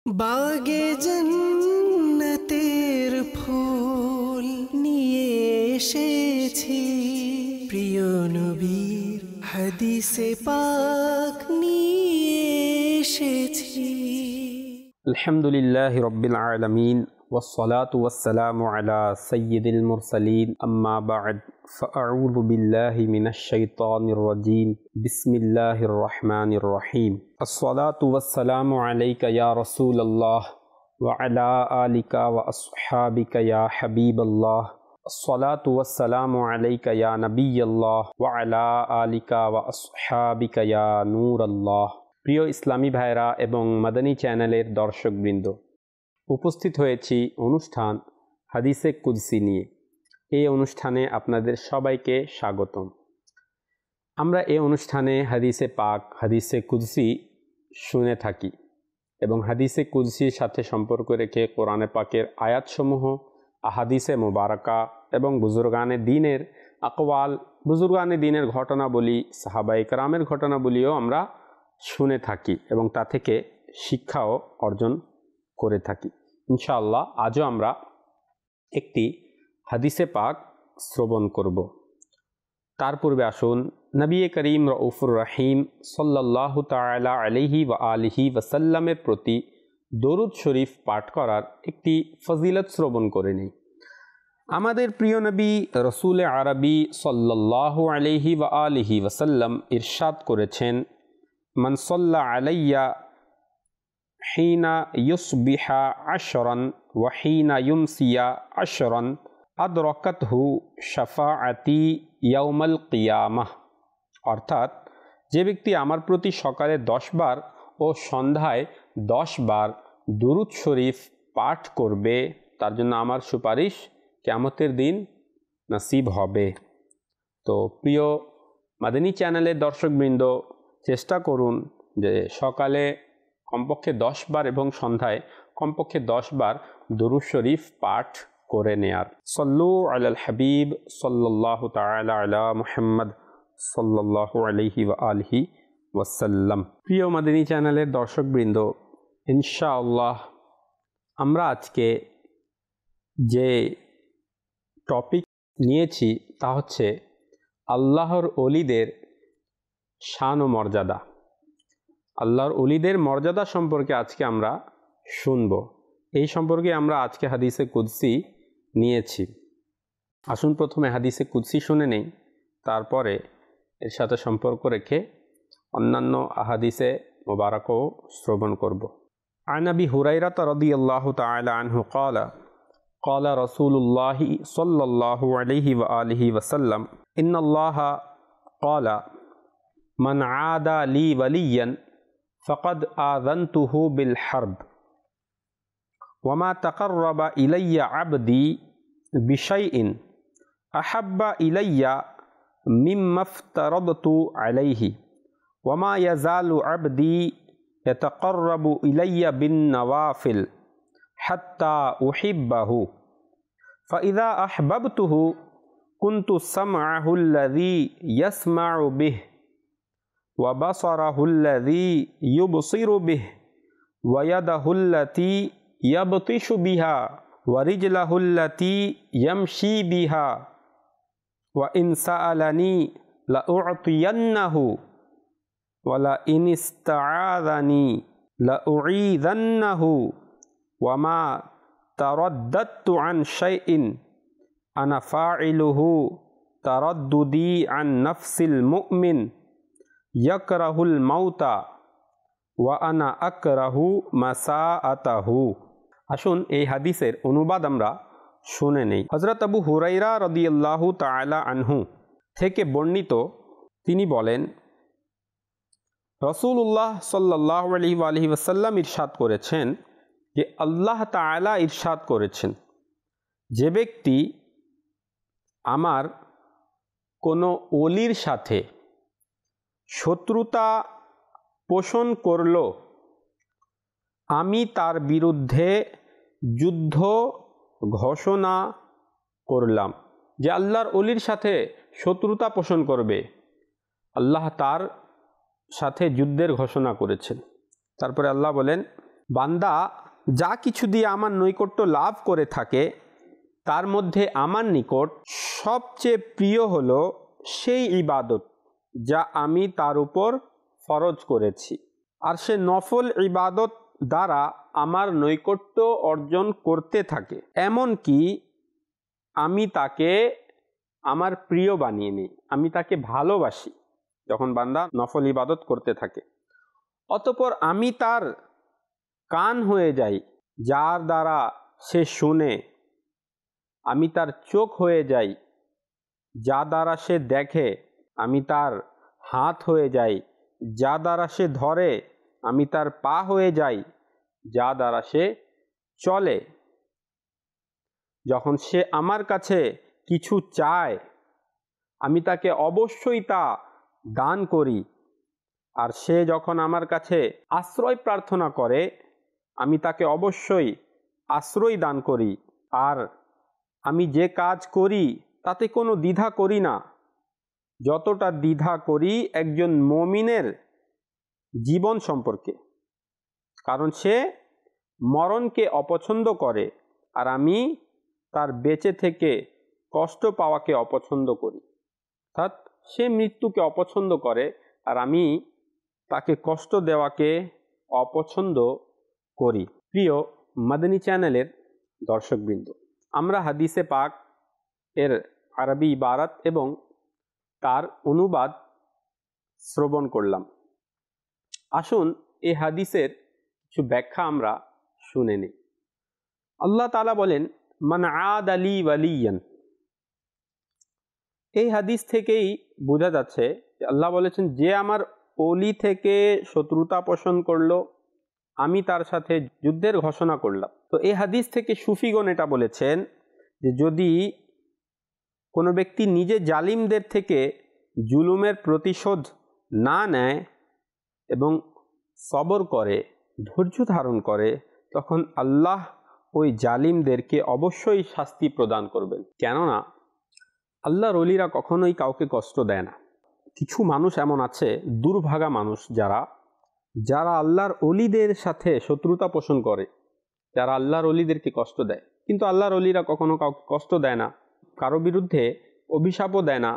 বাগে জন্নতের ফুল নিয়ে এসেছি, প্রিয় নবীর হাদিসে পাক নিয়ে এসেছি। আলহামদুলিল্লাহি রাব্বিল আলামিন ওয়াসসালাতু ওয়াসসালামু আলা সাইয়্যিদিল মুরসালিন আম্মা বা'দ ফাআউযু বিল্লাহি মিনাশ শাইতানির রাজীম বিসমিল্লাহির রহমানির রহিম আসসালাতু ওয়াসসালামু আলাইকা ইয়া রাসূলুল্লাহ ওয়া আলা আলিকা ওয়া আসহাবিকা ইয়া হাবিবাল্লাহ আসসালাতু ওয়াসসালামু আলাইকা ইয়া নবিয়াল্লাহ ওয়া আলা আলিকা ওয়া আসহাবিকা ইয়া নূরাল্লাহ। প্রিয় ইসলামী ভাইরা এবং মাদানী চ্যানেলের দর্শকবৃন্দ, উপস্থিত হয়েছি অনুষ্ঠান হাদিসে কুদসি নিয়ে। এই অনুষ্ঠানে আপনাদের সবাইকে স্বাগতম। আমরা এই অনুষ্ঠানে হাদিসে পাক, হাদিসে কুদসি শুনে থাকি এবং হাদিসে কুদসির সাথে সম্পর্ক রেখে কোরআনে পাকের আয়াতসমূহ, আহাদিসে মুবারাকা এবং বুজুর্গানে দ্বীনের আকওয়াল, বুজুর্গানে দ্বীনের ঘটনাবলী, সাহাবায়ে কেরামের ঘটনাবলীও আমরা শুনে থাকি এবং তা থেকে শিক্ষাও অর্জন করে থাকি। ইনশাআল্লাহ আজও আমরা একটি হাদিসে পাক শ্রবণ করব। তার পূর্বে আসুন নবী করিম রউফুর রহিম সাল্লাল্লাহু তাআলা আলাইহি ওয়া আলিহি ওয়াসাল্লামের প্রতি দরুদ শরীফ পাঠ করার একটি ফজিলত শ্রবণ করে নিই। আমাদের প্রিয় নবী রসুল আরবি সাল্লাল্লাহু আলাইহি ওয়া আলিহি ওয়াসাল্লাম ইরশাদ করেছেন, মান সাল্লা আলাইয়া হিনা ইউসবিহা আশরান ওয়া হিনা ইউমসিয়া আশরান আদরাকাতহু শাফাআতি ইয়াউমাল কিয়ামাহ। অর্থাৎ, যে ব্যক্তি আমার প্রতি সকালে 10 বার ও সন্ধ্যায় 10 বার দুরূদ শরীফ পাঠ করবে, তার জন্য আমার সুপারিশ কিয়ামতের দিন নসিব হবে। তো প্রিয় মাদানী চ্যানেলের দর্শকবৃন্দ, চেষ্টা করুন যে সকালে কমপক্ষে 10 বার এবং সন্ধ্যায় কমপক্ষে 10 বার দুরূদ শরীফ পাঠ করে নেয়ার। সল্লু আলাল হাবিব সাল্লাল্লাহু তাআলা আলা মুহাম্মদ সাল্লাল্লাহু আলাইহি ওয়া আলিহি ওয়াসাল্লাম। প্রিয় মাদানী চ্যানেলের দর্শকবৃন্দ, ইনশাআল্লাহ আমরা আজকে যে টপিক নিয়েছি তা হচ্ছে আল্লাহর ওলিদের শান ও মর্যাদা। আল্লাহর ওলিদের মর্যাদা সম্পর্কে আজকে আমরা শুনব। এই সম্পর্কে আমরা আজকে হাদিসে কুদসি নিয়েছি। আসুন প্রথমে হাদিসে কুদসি শুনে নেই, তারপরে এর সাথে সম্পর্ক রেখে অন্যান্য আহাদিসে মুবারাকও শ্রবণ করব। আন আবি হুরায়রা রাদিয়াল্লাহু তাআলা আনহু ক্বালা ক্বালা রাসূলুল্লাহি সাল্লাল্লাহু আলাইহি ওয়া আলিহি ওয়াসাল্লাম ইন্নাল্লাহা ক্বালা মান আদা লি ওয়ালিয়ান ফাকাদ আযানতুহু বিল হারব ওয়া মা তাকাররাবা ইলাইয়া আবদি বিশাইইন আহাব্বা ইলাইয়া মিম্মা ইফতারাদতু আলাইহি ওয়া মা ইয়াজালু আবদি ইয়াতাকাররাবু ইলাইয়া বিন নওয়াফিল হাত্তা উহিব্বাহু ফাইযা আহবাবতুহু কুনতু সামআহু আল্লাযী ইয়াসমাউ বিহি ওয়া বাসারাহু আল্লাযী ইউবসিরু বিহি ওয়া ইয়াদাহু আল্লাতী ইয়াবতিশু বিহা ওয়া রিজলাহু আল্লাতী ইয়ামশি বিহা ওয়া ইন সাআলানি লাউ'তিয়ান্নাহু ওয়া লা ইন ইসতাআযানি লাউ'ঈযান্নাহু ওয়া মা তারাদ্দাতু আন শাইইন আনা ফাইলুহু তারাদ্দুদি আন নাফসিল মুমিন ইয়াকরাহুল মাউতা ওয়া আনা আকরাহু মাসাআতাহু। আসুন এই হাদিসের অনুবাদ আমরা শুনে নেই। হযরত আবু হুরায়রা রাদিয়াল্লাহু তাআলা আনহু থেকে বর্ণিত, তিনি বলেন, রাসূলুল্লাহ সাল্লাল্লাহু আলাইহি ওয়াসাল্লাম ইরশাদ করেছেন যে আল্লাহ তাআলা ইরশাদ করেছেন, যে ব্যক্তি আমার কোনো ওলির সাথে শত্রুতা পোষণ করল, আমি তার বিরুদ্ধে যুদ্ধ ঘোষণা করলাম। যে আল্লাহর ওলির সাথে শত্রুতা পোষণ করবে, আল্লাহ তার সাথে যুদ্ধের ঘোষণা করেছেন। তারপরে আল্লাহ বলেন, বান্দা যা কিছু দিয়ে আমার নৈকট্য লাভ করে থাকে তার মধ্যে আমার নিকট সবচেয়ে প্রিয় হলো সেই ইবাদত যা আমি তার উপর ফরজ করেছি, আর সে নফল ইবাদত দ্বারা আমার নৈকট্য অর্জন করতে থাকে, এমনকি আমি তাকে আমার প্রিয় বানিয়ে নিই, আমি তাকে ভালোবাসি যখন বান্দা নফল ইবাদত করতে থাকে। অতঃপর আমি তার কান হয়ে যাই যার দ্বারা সে শুনে, আমি তার চোখ হয়ে যাই যা দ্বারা সে দেখে, আমি তার হাত হয়ে যাই যা দ্বারা সে ধরে, আমি তার পা হয়ে যাই যা দ্বারা সে চলে। যখন সে আমার কাছে কিছু চায় আমি তাকে অবশ্যই তা দান করি, আর সে যখন আমার কাছে আশ্রয় প্রার্থনা করে আমি তাকে অবশ্যই আশ্রয় দান করি। আর আমি যে কাজ করি তাতে কোনো দ্বিধা করি না, যতটা দ্বিধা করি একজন মুমিনের জীবন সম্পর্কে, কারণ সে মরণকে অপছন্দ করে আর আমি তার বেঁচে থেকে কষ্ট পাওয়াকে অপছন্দ করি। অর্থাৎ সে মৃত্যুকে অপছন্দ করে আর আমি তাকে কষ্ট দেওয়াকে অপছন্দ করি। প্রিয় মাদানী চ্যানেলের দর্শকবৃন্দ, আমরা হাদিসে পাক এর আরবি ইবারত এবং তার অনুবাদ শ্রবণ করলাম। আসুন এই হাদিসের কিছু ব্যাখ্যা আমরা শুনে নিই। আল্লাহ তাআলা বলেন, মান আদ আলী ওয়ালিয়ান। এই হাদিস থেকেই বোঝা যাচ্ছে যে আল্লাহ বলেছেন, যে আমার ওলি থেকে শত্রুতা পোষণ করলো আমি তার সাথে যুদ্ধের ঘোষণা করলাম। তো এই হাদিস থেকে সুফিগণ এটা বলেছেন যে যদি কোনো ব্যক্তি নিজে জালিমদের থেকে জুলুমের প্রতিশোধ না নেয় এবং সবর করে, ধৈর্য ধারণ করে, তখন আল্লাহ ওই জালিমদেরকে অবশ্যই শাস্তি প্রদান করবেন। কেননা আল্লাহর ওলিরা কখনোই কাউকে কষ্ট দেয় না। কিছু মানুষ এমন আছে, দুর্ভাগা মানুষ, যারা আল্লাহর ওলিদের সাথে শত্রুতা পোষণ করে, যারা আল্লাহর ওলিদেরকে কষ্ট দেয়। কিন্তু আল্লাহর ওলিরা কখনো কাউকে কষ্ট দেয় না, কারো বিরুদ্ধে অভিশাপও দেয় না,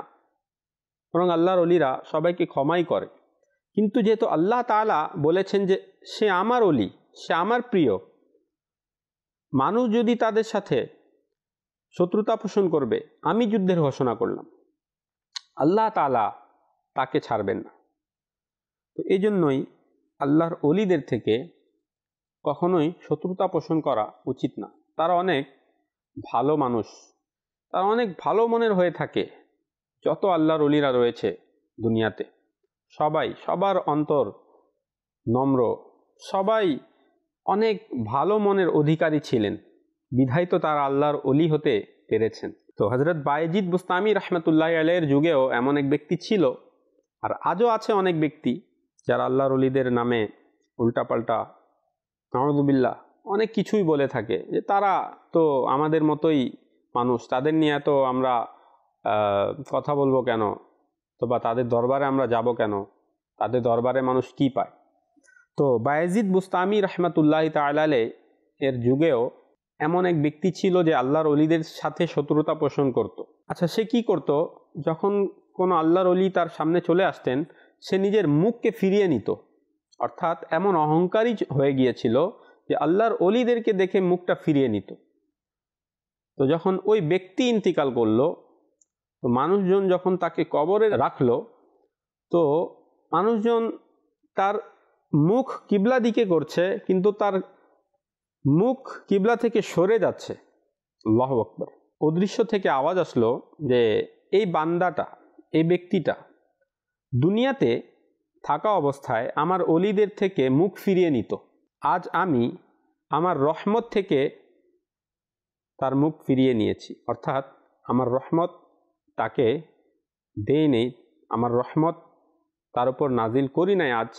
বরং আল্লাহর ওলিরা সবাইকে ক্ষমাই করে। কিন্তু যেহেতু আল্লাহ তাআলা বলেছেন যে সে আমার ওলি, সে আমার প্রিয়, মানুষ যদি তাদের সাথে শত্রুতা পোষণ করবে, আমি যুদ্ধের ঘোষণা করলাম, আল্লাহ তাআলা তাকে ছাড়বেন না। তো এই জন্যই আল্লাহর ওলিদের থেকে কখনোই শত্রুতা পোষণ করা উচিত না। তারা অনেক ভালো মানুষ, তারা অনেক ভালো মনের হয়ে থাকে। যত আল্লাহর ওলিরা রয়েছে দুনিয়াতে সবাই, সবার অন্তর নম্র, সবাই অনেক ভালো মনের অধিকারী ছিলেন, বিধায় তো তারা আল্লাহর ওলি হতে পেরেছেন। তো হযরত বায়েজিদ বুস্তামি রহমতুল্লাহি আলাইহির যুগেও এমন এক ব্যক্তি ছিল, আর আজও আছে অনেক ব্যক্তি যারা আল্লাহর ওলিদের নামে উল্টাপাল্টা নাউযুবিল্লাহ অনেক কিছুই বলে থাকে, যে তারা তো আমাদের মতোই মানুষ, তাদের নিয়ে তো আমরা কথা বলবো কেন, তো বা তাদের দরবারে আমরা যাব কেন, তাদের দরবারে মানুষ কি পায়। তো বায়েজিদ বুস্তামি রহমতুল্লাহি তাআলা আলাইহি এর যুগেও এমন এক ব্যক্তি ছিল যে আল্লাহর ওলিদের সাথে শত্রুতা পোষণ করত। আচ্ছা, সে কি করত? যখন কোনো আল্লাহর ওলি তার সামনে চলে আসতেন, সে নিজের মুখকে ফিরিয়ে নিত। অর্থাৎ এমন অহংকারী হয়ে গিয়েছিল যে আল্লাহর ওলিদেরকে দেখে মুখটা ফিরিয়ে নিত। তো যখন ওই ব্যক্তি ইন্তিকাল করলো, তো মানুষজন যখন তাকে কবরে রাখলো, তো মানুষজন তার মুখ কিবলা দিকে করছে, কিন্তু তার মুখ কিবলা থেকে সরে যাচ্ছে। আল্লাহু আকবার। অদৃশ্য থেকে আওয়াজ আসলো যে এই বান্দাটা, এই ব্যক্তিটা দুনিয়াতে থাকা অবস্থায় আমার ওলিদের থেকে মুখ ফিরিয়ে নিত, আজ আমি আমার রহমত থেকে তার মুখ ফিরিয়ে নিয়েছি। অর্থাৎ আমার রহমত তাকে দেই নেই, আমার রহমত তার উপর নাজিল করি নাই আজ।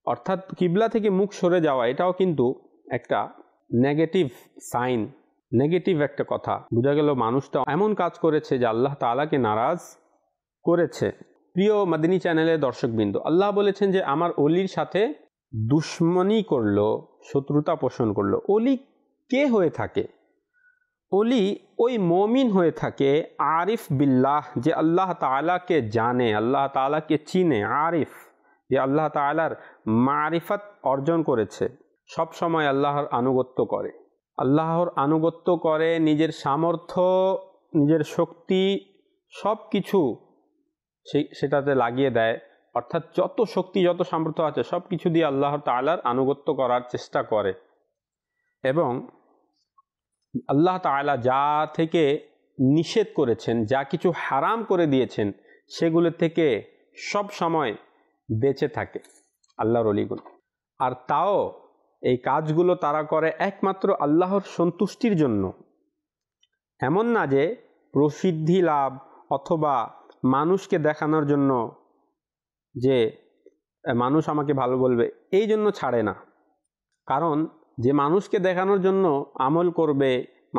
অর্থাৎ কিবলা থেকে মুখ সরে যাওয়া, এটাও কিন্তু একটা নেগেটিভ সাইন, নেগেটিভ একটা কথা। বোঝা গেল মানুষটা এমন কাজ করেছে যে আল্লাহ তাআলাকে নারাজ করেছে। প্রিয় মাদানী চ্যানেলের দর্শকবৃন্দ, আল্লাহ বলেছেন যে আমার ওলির সাথে দুশ্মনী করলো, শত্রুতা পোষণ করলো। অলি কে হয়ে থাকে? অলি ওই মমিন হয়ে থাকে আরিফ বিল্লাহ, যে আল্লাহ তাআলাকে জানে, আল্লাহ তাআলাকে চিনে। আরিফ, যে আল্লাহ তাআলার মারিফত অর্জন করেছে, সব সময় আল্লাহর আনুগত্য করে, আল্লাহর আনুগত্য করে, নিজের সামর্থ্য, নিজের শক্তি সব কিছু সেটাতে লাগিয়ে দেয়। অর্থাৎ যত শক্তি, যত সামর্থ্য আছে সব কিছু দিয়ে আল্লাহ তাআলার আনুগত্য করার চেষ্টা করে, এবং আল্লাহ তাআলা যা থেকে নিষেধ করেছেন, যা কিছু হারাম করে দিয়েছেন, সেগুলো থেকে সব সময় বেঁচে থাকে আল্লাহর ওলিগুলো। আর তাও এই কাজগুলো তারা করে একমাত্র আল্লাহর সন্তুষ্টির জন্য। এমন না যে প্রসিদ্ধি লাভ অথবা মানুষকে দেখানোর জন্য, যে মানুষ আমাকে ভালো বলবে, এই জন্য ছাড়ে না। কারণ যে মানুষকে দেখানোর জন্য আমল করবে,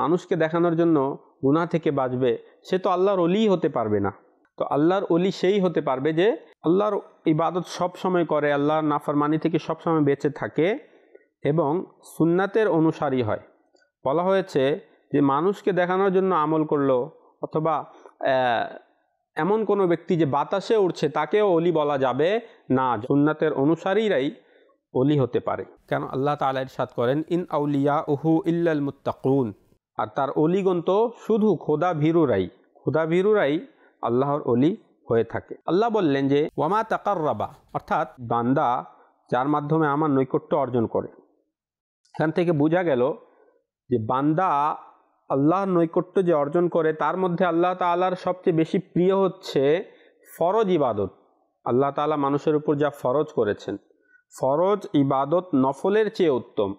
মানুষকে দেখানোর জন্য গুনাহ থেকে বাঁচবে, সে তো আল্লাহর ওলি হতে পারবে না। তো আল্লাহর ওলি সেই হতে পারবে যে আল্লাহর ইবাদত সব সময় করে, আল্লাহর নাফরমানি থেকে সব সময় বেঁচে থাকে এবং সুন্নাতের অনুসারী হয়। বলা হয়েছে যে মানুষকে দেখানোর জন্য আমল করলো, অথবা এমন কোনো ব্যক্তি যে বাতাসে উড়ছে, তাকেও ওলি বলা যাবে না। সুন্নাতের অনুসারীরাই ওলি হতে পারে। কেন? আল্লাহ তাআলা ইরশাদ করেন, ইন আউলিয়াউহু ইল্লাল মুত্তাকুন। আর তার ওলিগণ তো শুধু খোদা ভীরুরাই আল্লাহর ওলি হয়ে থাকে। আল্লাহ বললেন যে ওয়ামা তাকাররাবা, অর্থাৎ বান্দা যার মাধ্যমে আমার নৈকট্য অর্জন করে। এখান থেকে বোঝা গেল যে বান্দা আল্লাহর নৈকট্য যে অর্জন করে, তার মধ্যে আল্লাহ তাআলার সবচেয়ে বেশি প্রিয় হচ্ছে ফরজ ইবাদত। আল্লাহ তাআলা মানুষের উপর যা ফরজ করেছেন, ফরজ ইবাদত নফলের চেয়ে উত্তম।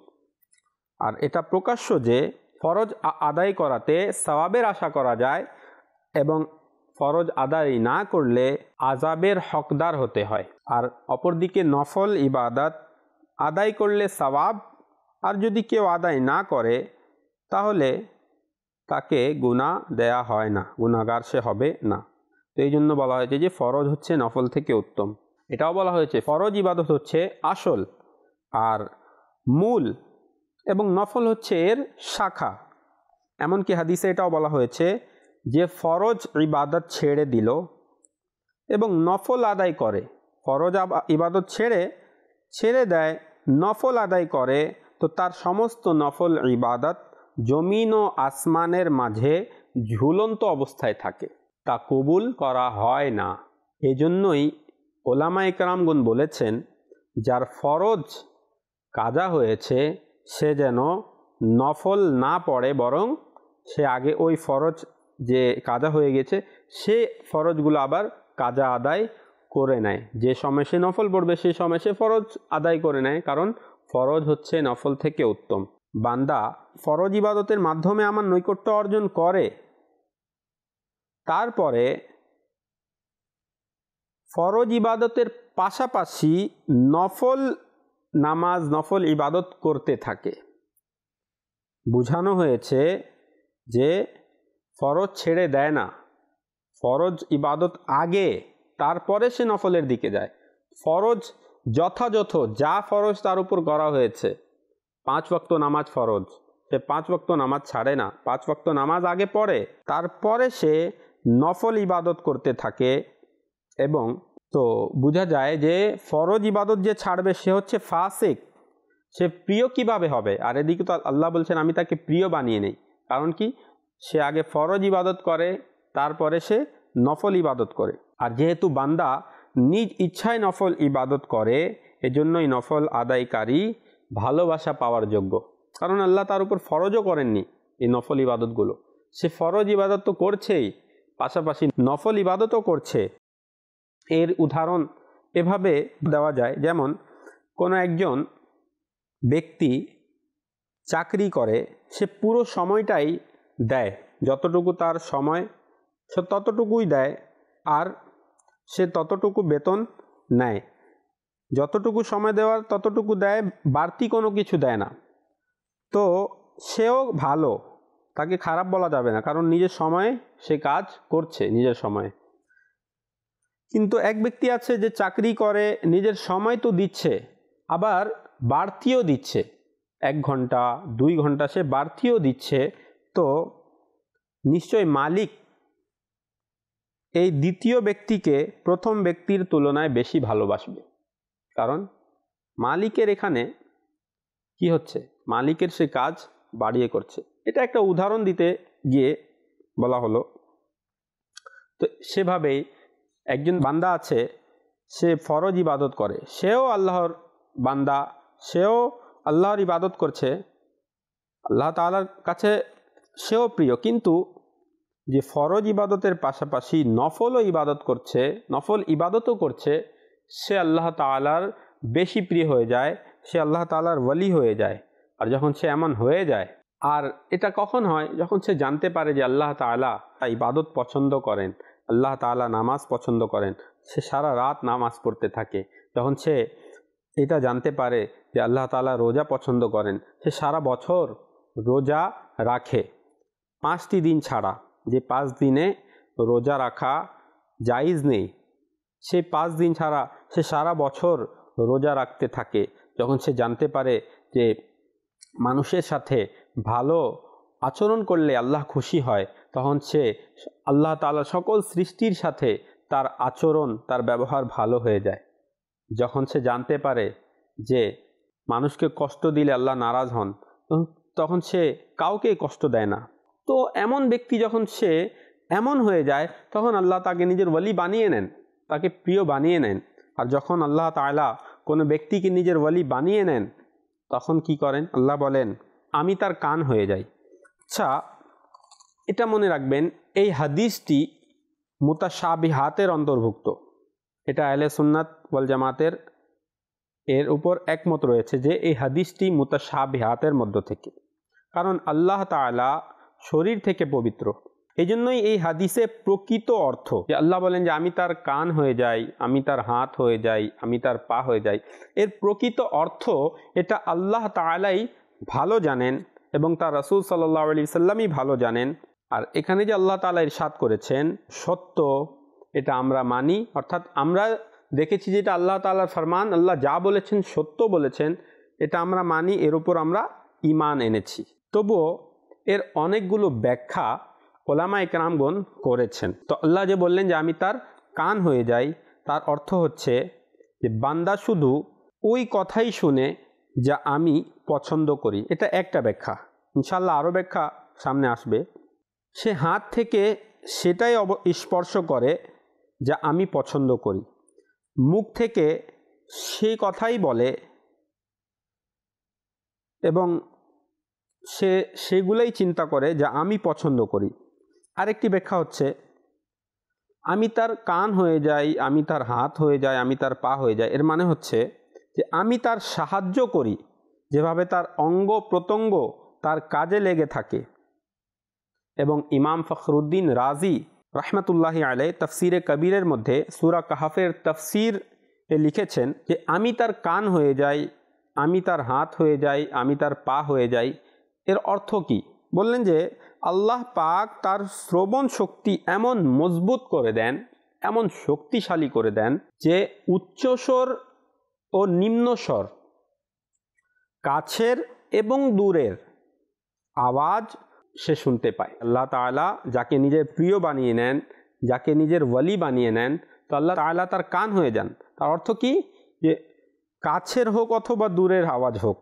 আর এটা প্রকাশ্য যে ফরজ আদায় করাতে সওয়াবের আশা করা যায়, এবং ফরজ আদায় না করলে আযাবের হকদার হতে হয়। আর অপরদিকে নফল ইবাদত আদায় করলে সওয়াব, আর যদি কেউ আদায় না করে তাহলে তাকে গুনাহ দেয়া হয় না, গুনাহগার সে হবে না। তো এই জন্য বলা হয়েছে যে ফরজ হচ্ছে নফল থেকে উত্তম। এটাও বলা হয়েছে ফরজ ইবাদত হচ্ছে আসল আর মূল, এবং নফল হচ্ছে এর শাখা। এমনকি হাদিসে এটাও বলা হয়েছে যে ফরজ ইবাদত ছেড়ে দিল এবং নফল আদায় করে, ফরজ ইবাদত ছেড়ে দেয়, নফল আদায় করে, তো তার সমস্ত নফল ইবাদত জমিন ও আসমানের মাঝে ঝুলন্ত অবস্থায় থাকে, তা কবুল করা হয় না। এজন্যই ওলামায়ে কেরামগণ বলেছেন, যার ফরজ কাজা হয়েছে সে যেন নফল না পড়ে, বরং সে আগে ওই ফরজ যে কাজা হয়ে গেছে সে ফরজগুলো আবার কাজা আদায় করে নেয়। যে সময় সে নফল পড়বে সেই সময় সে ফরজ আদায় করে নেয়, কারণ ফরজ হচ্ছে নফল থেকে উত্তম। বান্দা ফরজ ইবাদতের মাধ্যমে আমার নৈকট্য অর্জন করে, তারপরে ফরজ ইবাদতের পাশাপাশি নফল নামাজ, নফল ইবাদত করতে থাকে। বোঝানো হয়েছে যে ফরজ ছেড়ে দেয় না, ফরজ ইবাদত আগে, তারপরে সে নফলের দিকে যায়। ফরজ যথাযথ যা ফরজ তার উপর করা হয়েছে, 5 ওয়াক্ত নামাজ ফরজ, সে 5 ওয়াক্ত নামাজ ছাড়ে না, 5 ওয়াক্ত নামাজ আগে পড়ে, তারপরে সে নফল ইবাদত করতে থাকে। এবং তো বোঝা যায় যে ফরজ ইবাদত যে ছাড়বে সে হচ্ছে ফাসিক, সে প্রিয় কিভাবে হবে? আর এদিকে তো আল্লাহ বলছেন আমি তাকে প্রিয় বানিয়ে নেই। কারণ কি? সে আগে ফরজ ইবাদত করে, তারপরে সে নফল ইবাদত করে। আর যেহেতু বান্দা নিজ ইচ্ছায় নফল ইবাদত করে, এজন্যই নফল আদায়কারী ভালোবাসা পাওয়ার যোগ্য। কারণ আল্লাহ তার উপর ফরজও করেননি এই নফল ইবাদতগুলো, সে ফরজ ইবাদত তো করছেই, পাশাপাশি নফল ইবাদতও করছে। এর উদাহরণ এভাবে দেওয়া যায়, যেমন কোনো একজন ব্যক্তি চাকরি করে, সে পুরো সময়টাই দেয়, যতটুকু তার সময় সে ততটুকুই দেয়, আর সে ততটুকু বেতন নেয়, যতটুকু সময় দেওয়ার ততটুকু দেয়, বাড়তি কোনো কিছু দেয় না। তো সেও ভালো, তাকে খারাপ বলা যাবে না, কারণ নিজের সময়ে সে কাজ করছে নিজের সময়ে। কিন্তু এক ব্যক্তি আছে যে চাকরি করে, নিজের সময় তো দিচ্ছে, আবার বাড়তিও দিচ্ছে, 1 ঘন্টা 2 ঘন্টা সে বাড়তিও দিচ্ছে, তো নিশ্চয় মালিক এই দ্বিতীয় ব্যক্তিকে প্রথম ব্যক্তির তুলনায় বেশি ভালোবাসবে। কারণ মালিকের এখানে কি হচ্ছে, মালিকের সে কাজ বাড়িয়ে করছে। এটা একটা উদাহরণ দিতে গিয়ে বলা হলো। তো সেভাবেই একজন বান্দা আছে, সে ফরজ ইবাদত করে, সেও আল্লাহর বান্দা, সেও আল্লাহর ইবাদত করছে, আল্লাহ তাআলার কাছে সেও প্রিয়, কিন্তু যে ফরজ ইবাদতের পাশাপাশি নফলও ইবাদত করছে, নফল ইবাদতও করছে, সে আল্লাহ তাআলার বেশি প্রিয় হয়ে যায়, সে আল্লাহ তাআলার ওয়ালি হয়ে যায়। আর যখন সে এমন হয়ে যায়, আর এটা কখন হয়, যখন সে জানতে পারে যে আল্লাহ তাআলা ইবাদত পছন্দ করেন, আল্লাহ তাআলা নামাজ পছন্দ করেন, সে সারা রাত নামাজ পড়তে থাকে। যখন সে এটা জানতে পারে যে আল্লাহ তাআলা রোজা পছন্দ করেন, সে সারা বছর রোজা রাখে 5টি দিন ছাড়া, যে 5 দিনে রোজা রাখা জায়েজ নেই, সেই 5 দিন ছাড়া সে সারা বছর রোজা রাখতে থাকে। যখন সে জানতে পারে যে মানুষের সাথে ভালো আচরণ করলে আল্লাহ খুশি হয়, তখন সে আল্লাহ তাআলা সকল সৃষ্টির সাথে তার আচরণ, তার ব্যবহার ভালো হয়ে যায়। যখন সে জানতে পারে যে মানুষকে কষ্ট দিলে আল্লাহ নারাজ হন, তখন সে কাউকে কষ্ট দেয় না। তো এমন ব্যক্তি যখন সে এমন হয়ে যায়, তখন আল্লাহ তাকে নিজের ওয়ালি বানিয়ে নেন, তাকে প্রিয় বানিয়ে নেন। আর যখন আল্লাহ তাআলা কোনো ব্যক্তিকে নিজের ওয়ালি বানিয়ে নেন, তখন কি করেন, আল্লাহ বলেন আমি তার কান হয়ে যাই। আচ্ছা, এটা মনে রাখবেন, এই হাদিসটি মুতাশাবিহাতের অন্তর্ভুক্ত। এটা আহলে সুন্নাত ওয়াল জামাতের এর উপর একমত রয়েছে যে এই হাদিসটি মুতাশাবিহাতের মধ্য থেকে, কারণ আল্লাহ তাআলা শরীর থেকে পবিত্র। এই জন্যই এই হাদিসে প্রকৃত অর্থ যে আল্লাহ বলেন যে আমি তার কান হয়ে যাই, আমি তার হাত হয়ে যাই, আমি তার পা হয়ে যাই, এর প্রকৃত অর্থ এটা আল্লাহ তাআলাই ভালো জানেন এবং তার রাসূল সাল্লাল্লাহু আলাইহি সাল্লামই ভালো জানেন। আর এখানে যে আল্লাহ তাআলা ইরশাদ করেছেন সত্য, এটা আমরা মানি, অর্থাৎ আমরা দেখেছি যে এটা আল্লাহ তাআলার ফরমান, আল্লাহ যা বলেছেন সত্য বলেছেন, এটা আমরা মানি, এর উপর আমরা ঈমান এনেছি। তবুও এর অনেকগুলো ব্যাখ্যা ওলামায়ে কেরামগণ করেছেন। তো আল্লাহ যে বললেন যে আমি তার কান হয়ে যাই, তার অর্থ হচ্ছে যে বান্দা শুধু ওই কথাই শুনে যা আমি পছন্দ করি। এটা একটা ব্যাখ্যা, ইনশাআল্লাহ আরও ব্যাখ্যা সামনে আসবে। সে হাত থেকে সেটাই স্পর্শ করে যা আমি পছন্দ করি, মুখ থেকে সেই কথাই বলে এবং সে সেগুলোই চিন্তা করে যা আমি পছন্দ করি। আরেকটি ব্যাখ্যা হচ্ছে আমি তার কান হয়ে যাই, আমি তার হাত হয়ে যাই, আমি তার পা হয়ে যাই, এর মানে হচ্ছে যে আমি তার সাহায্য করি, যেভাবে তার অঙ্গ প্রত্যঙ্গ তার কাজে লেগে থাকে। এবং ইমাম ফখরুদ্দিন রাজি রাহমাতুল্লাহি আলাইহি তাফসিরে কবিরের মধ্যে সূরা কাহফের তাফসির লিখেছেন যে আমি তার কান হয়ে যাই, আমি তার হাত হয়ে যাই, আমি তার পা হয়ে যাই, এর অর্থ কি? বললেন যে আল্লাহ পাক তার শ্রবণ শক্তি এমন মজবুত করে দেন, এমন শক্তিশালী করে দেন যে উচ্চস্বর ও নিম্নস্বর, কাছের এবং দূরের আওয়াজ সে শুনতে পায়। আল্লাহ তাআলা যাকে নিজের প্রিয় বানিয়ে নেন, যাকে নিজের ওয়ালি বানিয়ে নেন, তো আল্লাহ তাআলা তার কান হয়ে যান। তার অর্থ কি? যে কাছের হোক অথবা দূরের আওয়াজ হোক,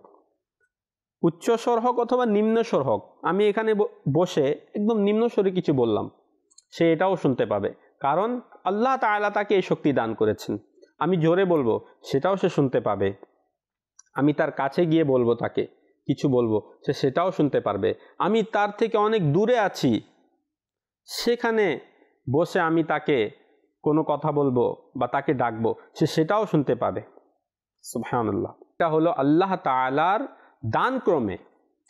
উচ্চস্বর হোক অথবা নিম্নস্বর হোক, আমি এখানে বসে একদম নিম্নস্বরে কিছু বললাম, সে এটাও শুনতে পাবে, কারণ আল্লাহ তাআলা তাকে এই শক্তি দান করেছেন। আমি জোরে বলবো, সেটাও সে শুনতে পাবে। আমি তার কাছে গিয়ে বলবো, তাকে কিছু বলবো, সে সেটাও শুনতে পারবে। আমি তার থেকে অনেক দূরে আছি, সেখানে বসে আমি তাকে কোনো কথা বলবো বা তাকে ডাকবো, সে সেটাও শুনতে পাবে। সুবহানাল্লাহ। এটা হলো আল্লাহ তাআলার দান ক্রমে।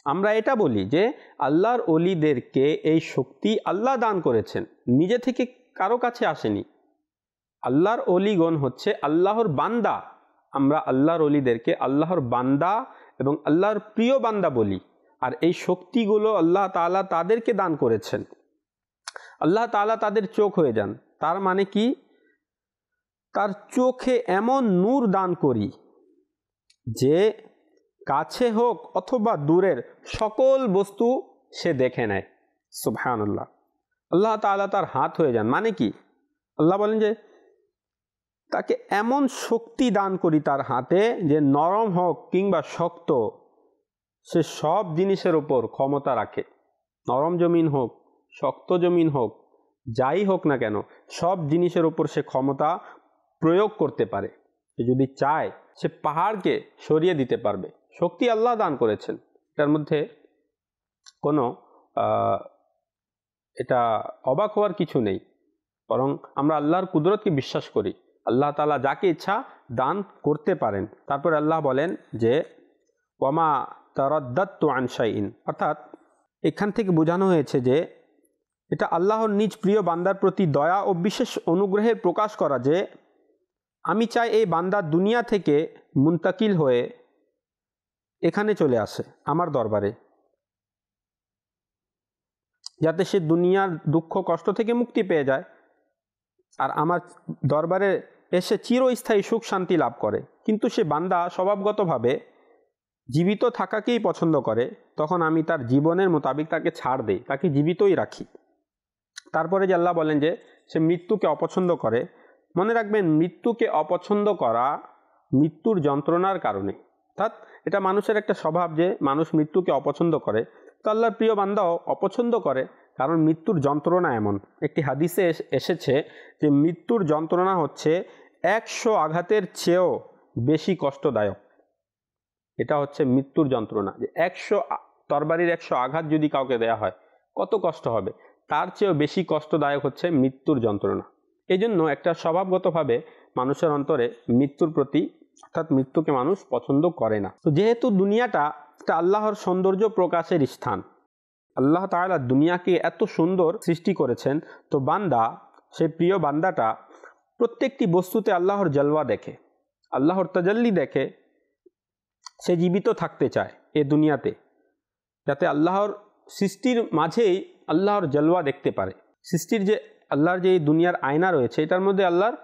আমরা এটা বলি যে আল্লাহর ওলিদেরকে এই শক্তি আল্লাহ দান করেছেন, নিজে থেকে কারো কাছে আসেনি। আল্লাহর ওলিগণ হচ্ছে আল্লাহর বান্দা। আমরা আল্লাহর ওলিদেরকে আল্লাহর বান্দা এবং আল্লাহর প্রিয় বান্দা বলি। আর এই শক্তিগুলো আল্লাহ তাআলা তাদেরকে দান করেছেন। আল্লাহ তাআলা তাদের চোখ হয়ে যান, তার মানে কি? তার চোখে এমন নূর দান করি যে কাছে হোক অথবা দূরের সকল বস্তু সে দেখে নেয়। সুবহানাল্লাহ। আল্লাহ তাআলা তার হাত হয়ে যান মানে কি? আল্লাহ বলেন যে তাকে এমন শক্তি দান করি তার হাতে যে নরম হোক কিংবা শক্ত সে সব জিনিসের উপর ক্ষমতা রাখে। নরম জমিন হোক, শক্ত জমিন হোক, যাই হোক না কেন সব জিনিসের উপর সে ক্ষমতা প্রয়োগ করতে পারে। সে যদি চায় সে পাহাড়কে সরিয়ে দিতে পারবে। শক্তি আল্লাহ দান করেছেন, এটার মধ্যে কোনো এটা অবাক হওয়ার কিছু নেই। বরং আমরা আল্লাহর কুদরতকে বিশ্বাস করি। আল্লাহ তাআলা যাকে ইচ্ছা দান করতে পারেন। তারপর আল্লাহ বলেন যে ওয়ামা তারাদ্দাতু আন শাইইন, অর্থাৎ এখান থেকে বোঝানো হয়েছে যে এটা আল্লাহর নিজ প্রিয় বান্দার প্রতি দয়া ও বিশেষ অনুগ্রহের প্রকাশ করা যে আমি চাই এই বান্দা দুনিয়া থেকে মুন্তাকিল হয়ে এখানে চলে আসে আমার দরবারে, যাতে সে দুনিয়ার দুঃখ কষ্ট থেকে মুক্তি পেয়ে যায় আর আমার দরবারে এসে চিরস্থায়ী সুখ শান্তি লাভ করে। কিন্তু সে বান্দা স্বভাবগতভাবে জীবিত থাকাকেই পছন্দ করে, তখন আমি তার জীবনের মোতাবিক তাকে ছাড় দেই, তাকে জীবিতই রাখি। তারপরে যে আল্লাহ বলেন যে সে মৃত্যুকে অপছন্দ করে। মনে রাখবেন, মৃত্যুকে অপছন্দ করা মৃত্যুর যন্ত্রণার কারণে। অর্থাৎ এটা মানুষের একটা স্বভাব যে মানুষ মৃত্যুকে অপছন্দ করে। তো আল্লাহর প্রিয় বান্দাও অপছন্দ করে, কারণ মৃত্যুর যন্ত্রণা এমন। একটি হাদিসে এসেছে যে মৃত্যুর যন্ত্রণা হচ্ছে 100 আঘাতের চেয়েও বেশি কষ্টদায়ক। এটা হচ্ছে মৃত্যুর যন্ত্রণা, যে 100 তরবারির 100 আঘাত যদি কাউকে দেয়া হয় কত কষ্ট হবে, তার চেয়েও বেশি কষ্টদায়ক হচ্ছে মৃত্যুর যন্ত্রণা। এই জন্য একটা স্বভাবগতভাবে মানুষের অন্তরে মৃত্যুর প্রতি, অর্থাৎ মৃত্যুকে মানুষ পছন্দ করে না। তো যেহেতু দুনিয়াটা একটা আল্লাহর সৌন্দর্য প্রকাশের স্থান, আল্লাহ তাআলা দুনিয়াকে এত সুন্দর সৃষ্টি করেছেন, তো বান্দা, সেই প্রিয় বান্দাটা প্রত্যেকটি বস্তুতে আল্লাহর জলওয়া দেখে, আল্লাহর তাজাল্লি দেখে। সে জীবিত থাকতে চায় এ দুনিয়াতে, যাতে আল্লাহর সৃষ্টির মাঝেই আল্লাহর জলওয়া দেখতে পারে। সৃষ্টির যে আল্লাহর যে দুনিয়ার আয়না রয়েছে এটার মধ্যে আল্লাহর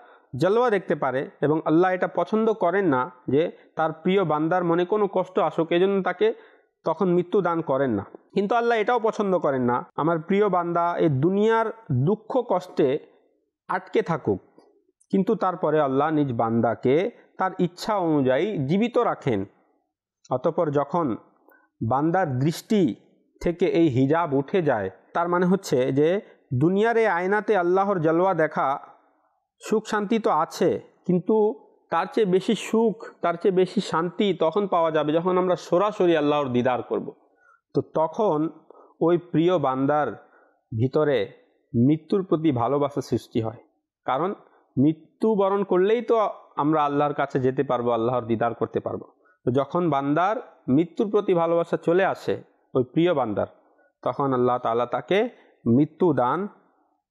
জলওয়া দেখতে পারে। এবং আল্লাহ এটা পছন্দ করেন না যে তার প্রিয় বান্দার মনে কোনো কষ্ট আসুক, এজন্য তাকে তখন মৃত্যু দান করেন না। কিন্তু আল্লাহ এটাও পছন্দ করেন না আমার প্রিয় বান্দা এই দুনিয়ার দুঃখ কষ্টে আটকে থাকুক, কিন্তু তারপরে আল্লাহ নিজ বান্দাকে তার ইচ্ছা অনুযায়ী জীবিত রাখেন। অতঃপর যখন বান্দার দৃষ্টি থেকে এই হিজাব উঠে যায়, তার মানে হচ্ছে যে দুনিয়ার এই আয়নাতে আল্লাহর জলওয়া দেখা, সুখ শান্তি তো আছে, কিন্তু তার চেয়ে বেশি সুখ, তার চেয়ে বেশি শান্তি তখন পাওয়া যাবে যখন আমরা সরাসরি আল্লাহর দিদার করব। তো তখন ওই প্রিয় বান্দার ভিতরে মৃত্যুর প্রতি ভালোবাসা সৃষ্টি হয়। কারণ মৃত্যুবরণ করলেই তো আমরা আল্লাহর কাছে যেতে পারবো, আল্লাহর দিদার করতে পারবো। তো যখন বান্দার মৃত্যুর প্রতি ভালোবাসা চলে আসে ওই প্রিয় বান্দার, তখন আল্লাহ তাআলা তাকে মৃত্যু দান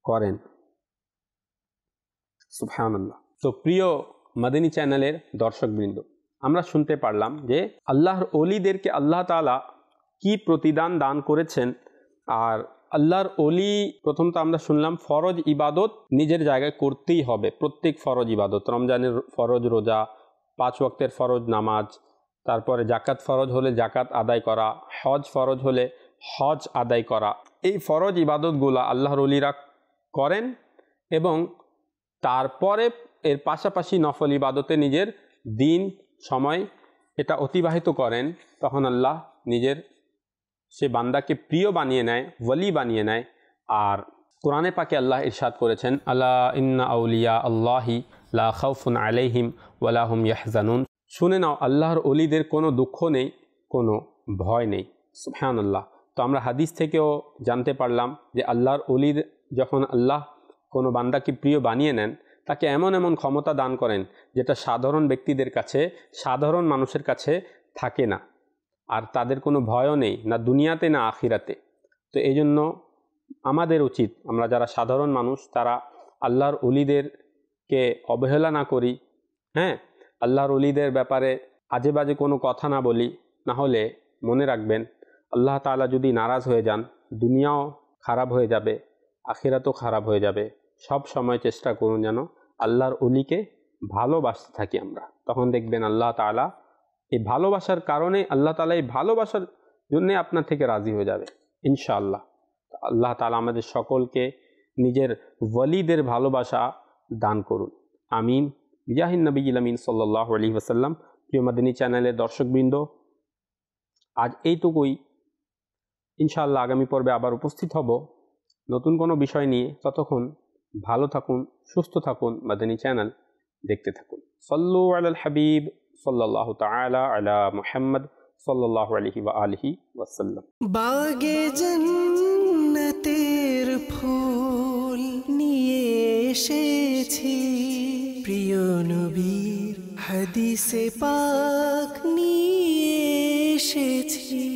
করেন। সুবহানাল্লাহ। তো প্রিয় মাদানী চ্যানেলের দর্শকবৃন্দ, আমরা শুনতে পারলাম যে আল্লাহর ওলিদেরকে আল্লাহ তাআলা কি প্রতিদান দান করেছেন। আর আল্লাহর ওলি, প্রথম তো আমরা শুনলাম ফরজ ইবাদত নিজের জায়গায় করতেই হবে। প্রত্যেক ফরজ ইবাদত, রমজানের ফরজ রোজা, 5 ওয়াক্তের ফরজ নামাজ, তারপরে জাকাত ফরজ হলে জাকাত আদায় করা, হজ ফরজ হলে হজ আদায় করা, এই ফরজ ইবাদতগুলো আল্লাহর ওলিরা করেন এবং তারপরে এর পাশাপাশি নফল ইবাদতে নিজের দিন সময় এটা অতিবাহিত করেন। তখন আল্লাহ নিজের সে বান্দাকে প্রিয় বানিয়ে নেয়, ওয়ালি বানিয়ে নেয়। আর কোরআনে পাকে আল্লাহ ইরশাদ করেছেন, আলা ইন্না আউলিয়া আল্লাহি লা খাউফুন আলাইহিম ওয়ালা হুম ইয়াহজানুন। শুনে নাও, আল্লাহর ওলিদের কোনো দুঃখ নেই, কোনো ভয় নেই। সুবহানাল্লাহ। তো আমরা হাদিস থেকেও জানতে পারলাম যে আল্লাহর ওলিদ যখন আল্লাহ কোনো বান্দাকে প্রিয় বানিয়ে নেন, তাকে এমন এমন ক্ষমতা দান করেন যেটা সাধারণ ব্যক্তিদের কাছে, সাধারণ মানুষের কাছে থাকে না। আর তাদের কোনো ভয়ও নেই, না দুনিয়াতে না আখিরাতে। তো এই জন্য আমাদের উচিত, আমরা যারা সাধারণ মানুষ তারা আল্লাহর ওলিদেরকে অবহেলা না করি। হ্যাঁ, আল্লাহর ওলিদের ব্যাপারে আজে বাজে কোনো কথা না বলি। না হলে মনে রাখবেন, আল্লাহ তাআলা যদি নারাজ হয়ে যান, দুনিয়াও খারাপ হয়ে যাবে, আখিরাতও খারাপ হয়ে যাবে। সব সময় চেষ্টা করুন যেন আল্লাহর ওলিকে ভালোবাসতে থাকি আমরা। তখন দেখবেন আল্লাহ তাআলা এই ভালোবাসার কারণে আল্লাহ তাআলা এই ভালোবাসার জন্য আপনার থেকে রাজি হয়ে যাবে ইনশাআল্লাহ। আল্লাহ তাআলা আমাদের সকলকে নিজের ওয়ালিদের ভালোবাসা দান করুন, আমিন। বিজাহিন নবীল আমিন সাল্লাল্লাহু আলাইহি ওয়াসাল্লাম। প্রিয় মাদানী চ্যানেলের দর্শকবৃন্দ, আজ এইটুকুই। ইনশাআল্লাহ আগামী পর্বে আবার উপস্থিত হব নতুন কোনো বিষয় নিয়ে। ততক্ষণ ভালো থাকুন, সুস্থ থাকুন, মাদানী চ্যানেল দেখতে থাকুন। সাল্লু আলাল হাবিব সাল্লাল্লাহু তাআলা আলা মুহাম্মদ সাল্লাল্লাহু আলাইহি ওয়া আলিহি ওয়াসাল্লাম। বাগে জান্নাতের ফুল নিয়ে এসেছি, প্রিয় নবীর হাদিসে পাক নিয়ে এসেছি।